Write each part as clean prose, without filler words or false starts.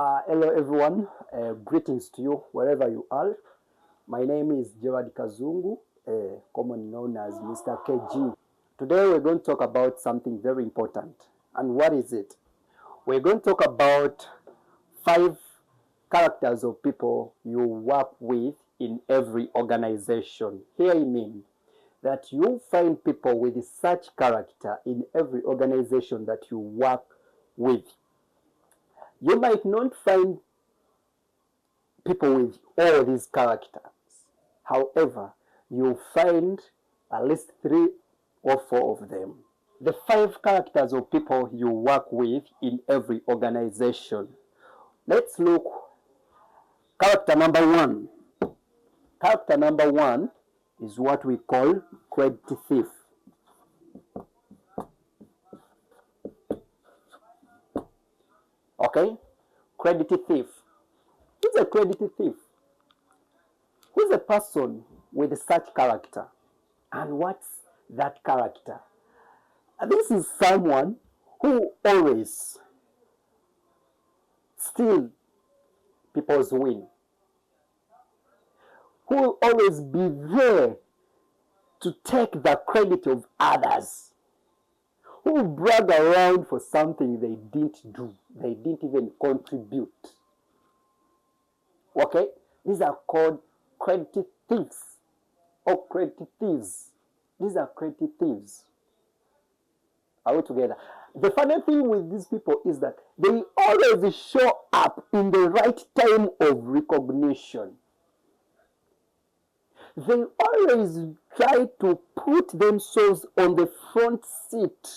Hello everyone, greetings to you wherever you are. My name is Gerard Kazungu, commonly known as Mr. KG. Today we're going to talk about something very important. And what is it? We're going to talk about 5 characters of people you work with in every organization. Here I mean that you find people with such character in every organization that you work with. You might not find people with all these characters. However, you'll find at least 3 or 4 of them. The 5 characters of people you work with in every organization. Let's look. Character number 1. Character number 1 is what we call credit thief. Okay? Credit thief. Who's a credit thief? Who's a person with such character? And what's that character? This is someone who always steals people's win. Who will always be there to take the credit of others. Who will brag around for something they didn't do. They didn't even contribute. Okay? These are called credit thieves or credit thieves. These are credit thieves. Are we together? The funny thing with these people is that they always show up in the right time of recognition. They always try to put themselves on the front seat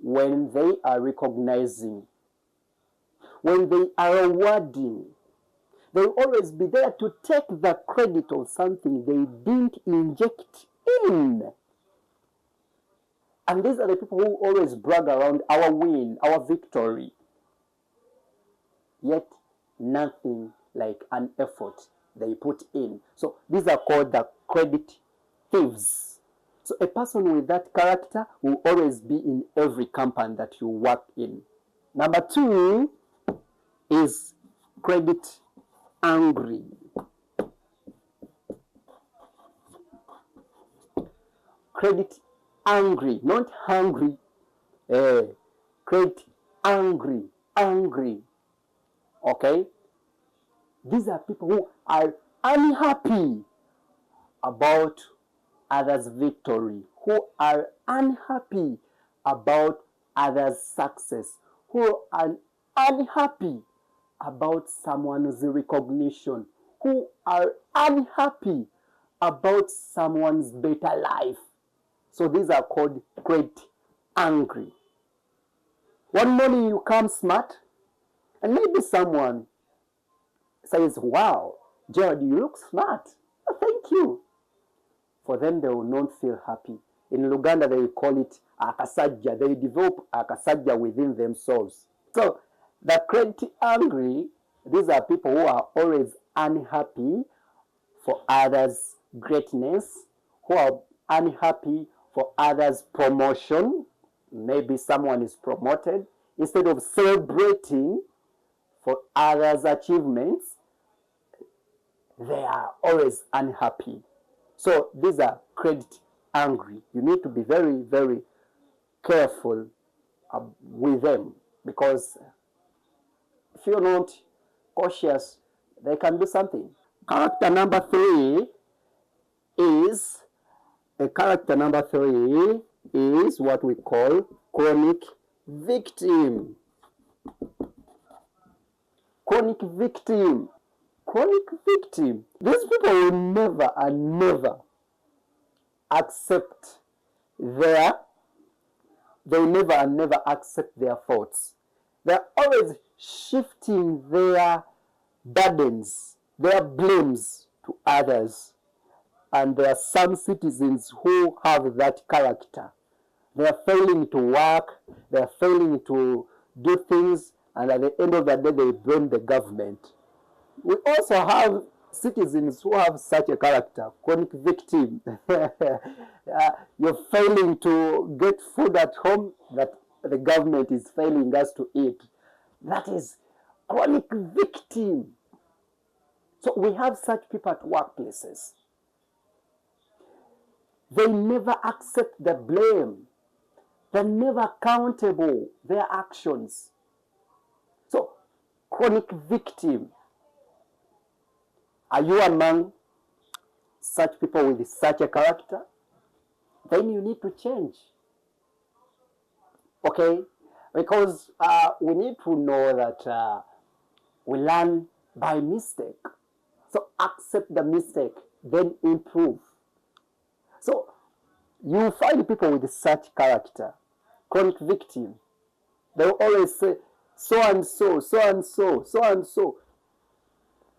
when they are recognizing, when they are awarding. They will always be there to take the credit of something they didn't inject in. And these are the people who always brag around our win, our victory. Yet nothing like an effort they put in. So these are called the credit thieves. So a person with that character will always be in every company that you work in. Number 2 is credit angry. Credit angry, not hungry. Credit angry, angry. Okay? These are people who are unhappy about others' victory, who are unhappy about others' success, who are unhappy about someone's recognition, who are unhappy about someone's better life. So these are called credit angry. One morning you come smart, and maybe someone says, "Wow, Gerard, you look smart." Oh, thank you. For them, they will not feel happy. In Luganda, they call it akasajja. They develop akasajja within themselves. So the credit angry, these are people who are always unhappy for others' greatness, who are unhappy for others' promotion. Maybe someone is promoted. Instead of celebrating for others' achievements, they are always unhappy. So these are credit angry. You need to be very, very careful with them, because if you're not cautious, they can do something. Character number 3 is what we call chronic victim. Chronic victim. Chronic victim. These people will never and never accept they never and never accept their faults. They're always shifting their burdens, their blames to others. And there are some citizens who have that character. They are failing to work, they are failing to do things, and at the end of the day, they blame the government. We also have citizens who have such a character, chronic victim. You're failing to get food at home that the government is failing us to eat. That is chronic victim. So we have such people at workplaces. They never accept the blame. They're never accountable, their actions. So, chronic victim. Are you among such people with such a character? Then you need to change. Okay? Because we need to know that we learn by mistake. So accept the mistake, then improve. So you find people with such character, chronic victim. They always say, so and so, so and so, so and so.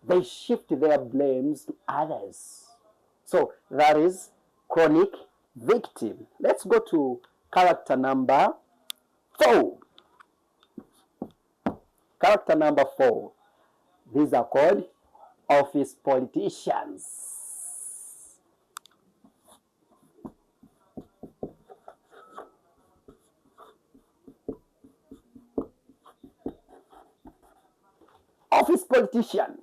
They shift their blames to others. So that is chronic victim. Let's go to character number 4. Character number 4. These are called office politicians. Office politician.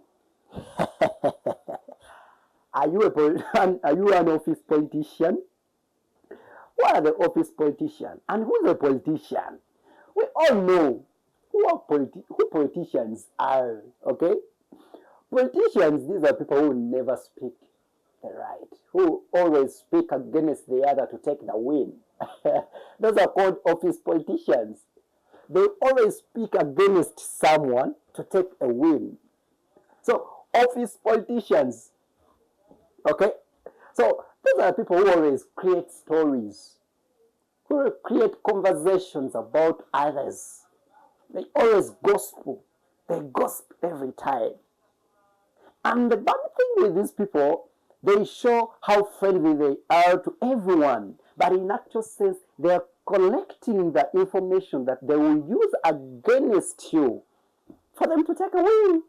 Are you an office politician? What are the office politicians? And who's a politician? We all know who politicians are, okay? Politicians, these are people who never speak the right, who always speak against the other to take the win. Those are called office politicians. They always speak against someone to take a win. So, office politicians, okay? So, those are people who always create stories, who create conversations about others. They always gossip. They gossip every time. And the bad thing with these people, they show how friendly they are to everyone. But in actual sense, they are collecting the information that they will use against you for them to take a win.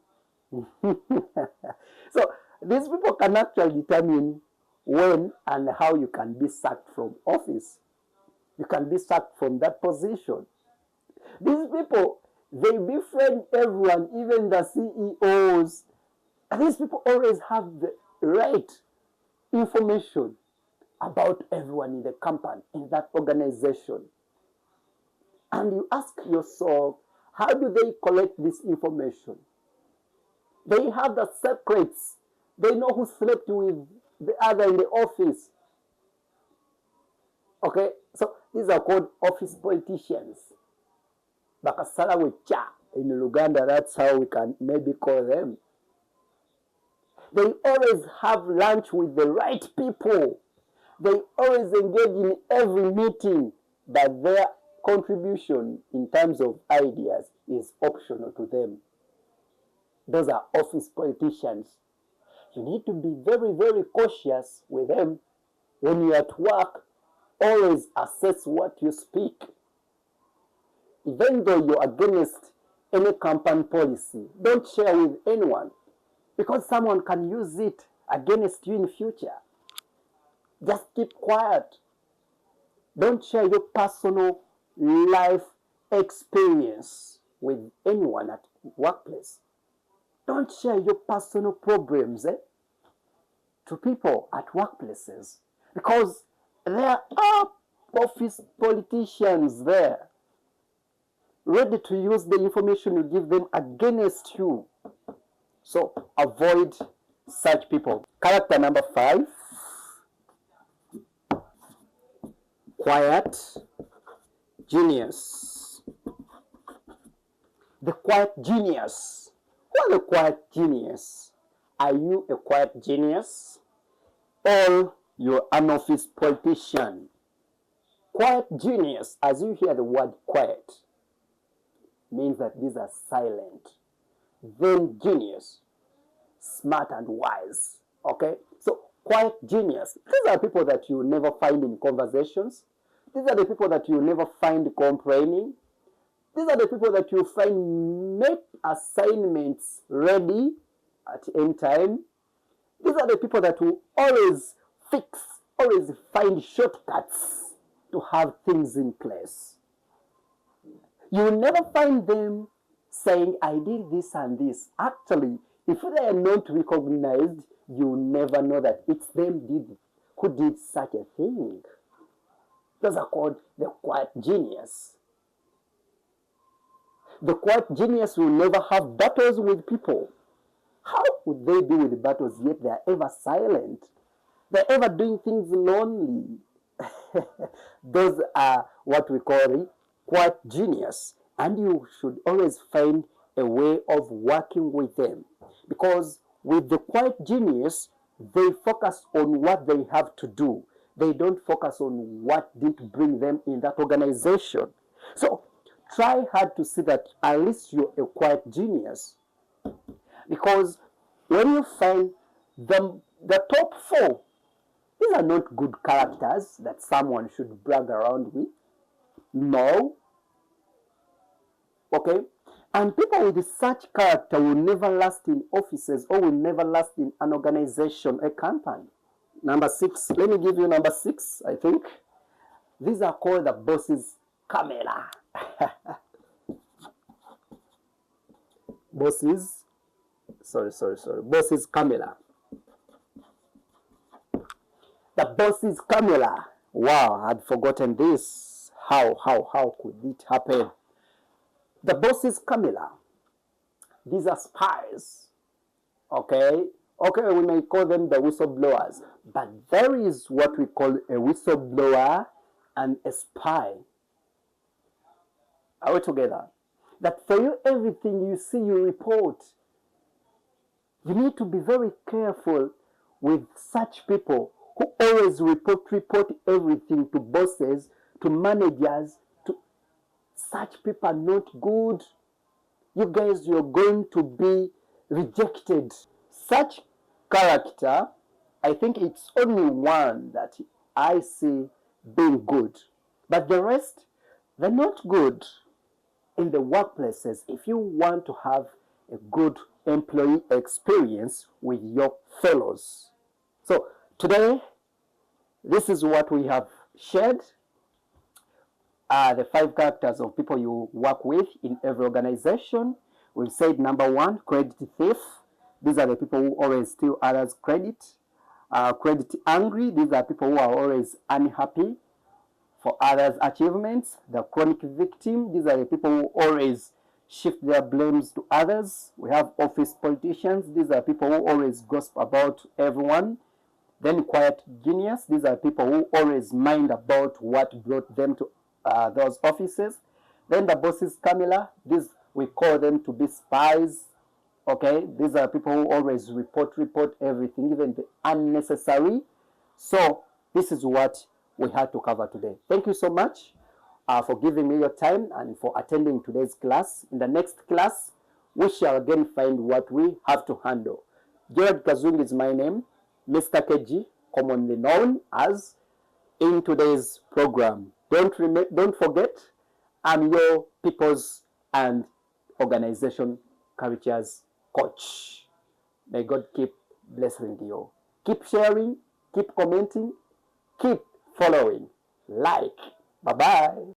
So these people can actually determine when and how you can be sacked from office. You can be sacked from that position. These people, they befriend everyone, even the CEOs. And these people always have the right information about everyone in the company, in that organization. And you ask yourself, how do they collect this information? They have the secrets. They know who slept with the other in the office. Okay, so these are called office politicians. Bakasala wecha in Luganda, that's how we can maybe call them. They always have lunch with the right people. They always engage in every meeting, but their contribution in terms of ideas is optional to them. Those are office politicians. You need to be very, very cautious with them. When you're at work, always assess what you speak. Even though you're against any company policy, don't share with anyone, because someone can use it against you in future. Just keep quiet. Don't share your personal life experience with anyone at workplace. Don't share your personal problems to people at workplaces, because there are office politicians there ready to use the information you give them against you. So avoid such people. Character number 5. Quiet genius. The quiet genius. Who are the quiet genius? Are you a quiet genius? Or you're an office politician? Quiet genius, as you hear the word quiet, means that these are silent. Then genius, smart and wise. Okay? So quiet genius. These are people that you never find in conversations. These are the people that you never find complaining. These are the people that you find make assignments ready at any time. These are the people that will always find shortcuts to have things in place. You will never find them saying, I did this and this. Actually, if they are not recognized, you never know that it's them who did such a thing. Those are called the quiet genius. The quiet genius will never have battles with people. How would they be with battles yet they are ever silent? They're ever doing things lonely. Those are what we call quiet genius. And you should always find a way of working with them. Because with the quiet genius, they focus on what they have to do. They don't focus on what didn't bring them in that organization. So try hard to see that at least you're a quiet genius. Because when you find the top four, these are not good characters that someone should brag around with. No. Okay? And people with such character will never last in offices or will never last in an organization, a company. Number 6. Let me give you number 6, I think. These are called the boss's camera. Boss's camera. The boss's camera. Wow, I'd forgotten this. How could it happen? The boss's camera. These are spies. Okay, we may call them the whistleblowers, but there is what we call a whistleblower and a spy. Are we together? That for you, everything you see, you report. You need to be very careful with such people who always report everything to bosses, to managers. Such people are not good. You guys, you're going to be rejected. Such character, I think it's only one that I see being good. But the rest, they're not good. In the workplaces, if you want to have a good employee experience with your fellows. So today, this is what we have shared. The 5 characters of people you work with in every organization. We've said number 1, credit thief. These are the people who always steal others' credit. Credit angry. These are people who are always unhappy for others' achievements. The chronic victim. These are the people who always shift their blames to others. We have office politicians. These are people who always gossip about everyone. Then quiet genius. These are people who always mind about what brought them to those offices. Then the bosses camera. These we call them to be spies. Okay, these are people who always report everything, even the unnecessary. So this is what we had to cover today. Thank you so much for giving me your time and for attending today's class. In the next class, we shall again find what we have to handle. Gerard Kazungu is my name, Mr. KG, commonly known as in today's program. Don't forget, I'm your people's and organization cultures coach. May God keep blessing you. Keep sharing, keep commenting, keep following. Like. Bye-bye.